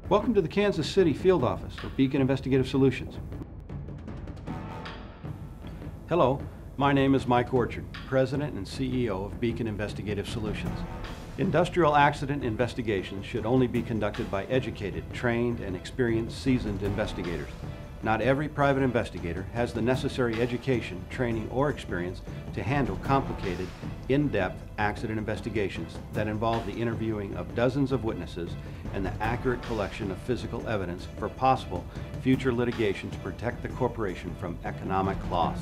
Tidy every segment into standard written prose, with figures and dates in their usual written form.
Welcome to the Kansas City field office of Beacon Investigative Solutions. Hello, my name is Mike Orchard, President and CEO of Beacon Investigative Solutions. Industrial accident investigations should only be conducted by educated, trained, and experienced seasoned investigators. Not every private investigator has the necessary education, training, or experience to handle complicated, in-depth accident investigations that involve the interviewing of dozens of witnesses and the accurate collection of physical evidence for possible future litigation to protect the corporation from economic loss.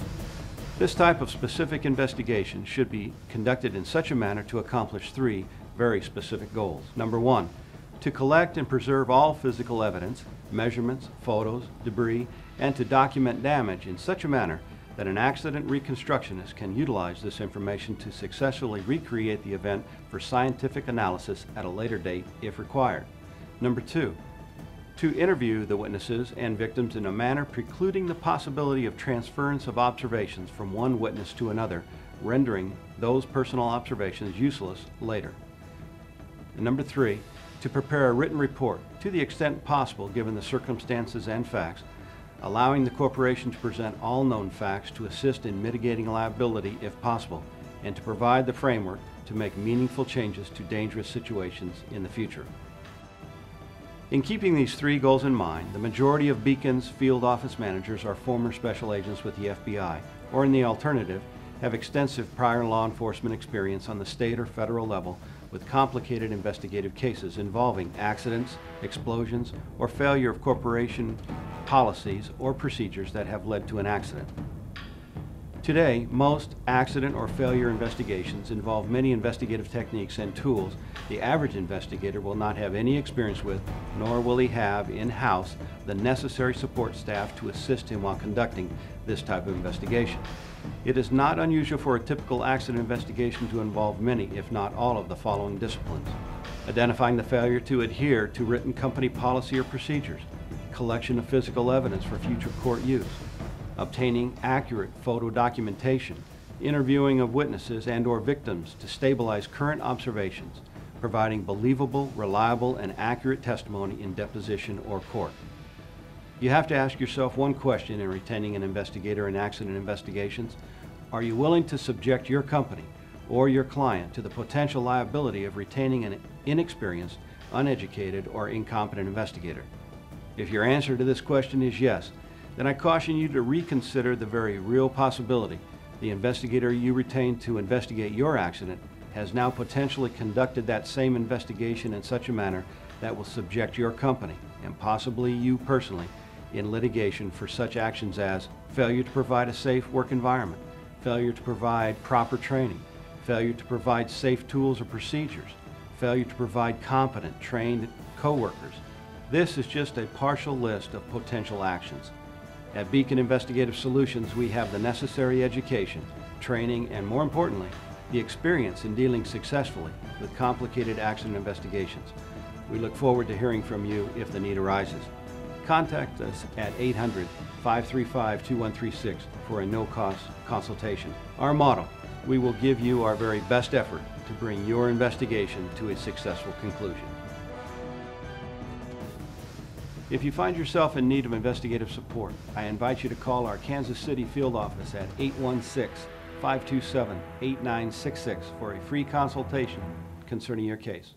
This type of specific investigation should be conducted in such a manner to accomplish three very specific goals. Number one, to collect and preserve all physical evidence, measurements, photos, debris, and to document damage in such a manner that an accident reconstructionist can utilize this information to successfully recreate the event for scientific analysis at a later date if required. Number two, to interview the witnesses and victims in a manner precluding the possibility of transference of observations from one witness to another, rendering those personal observations useless later. And number three, to prepare a written report to the extent possible given the circumstances and facts, allowing the corporation to present all known facts to assist in mitigating liability if possible, and to provide the framework to make meaningful changes to dangerous situations in the future. In keeping these three goals in mind, the majority of Beacon's field office managers are former special agents with the FBI, or in the alternative, have extensive prior law enforcement experience on the state or federal level with complicated investigative cases involving accidents, explosions, or failure of corporation policies or procedures that have led to an accident. Today, most accident or failure investigations involve many investigative techniques and tools the average investigator will not have any experience with, nor will he have in-house the necessary support staff to assist him while conducting this type of investigation. It is not unusual for a typical accident investigation to involve many, if not all, of the following disciplines: identifying the failure to adhere to written company policy or procedures, collection of physical evidence for future court use, obtaining accurate photo documentation, interviewing of witnesses and/or victims to stabilize current observations, providing believable, reliable, and accurate testimony in deposition or court. You have to ask yourself one question in retaining an investigator in accident investigations. Are you willing to subject your company or your client to the potential liability of retaining an inexperienced, uneducated, or incompetent investigator? If your answer to this question is yes, then I caution you to reconsider the very real possibility the investigator you retained to investigate your accident has now potentially conducted that same investigation in such a manner that will subject your company, and possibly you personally, in litigation for such actions as failure to provide a safe work environment, failure to provide proper training, failure to provide safe tools or procedures, failure to provide competent, trained co-workers. This is just a partial list of potential actions. At Beacon Investigative Solutions, we have the necessary education, training, and more importantly, the experience in dealing successfully with complicated accident investigations. We look forward to hearing from you if the need arises. Contact us at 800-535-2136 for a no-cost consultation. Our motto: we will give you our very best effort to bring your investigation to a successful conclusion. If you find yourself in need of investigative support, I invite you to call our Kansas City field office at 816-527-8966 for a free consultation concerning your case.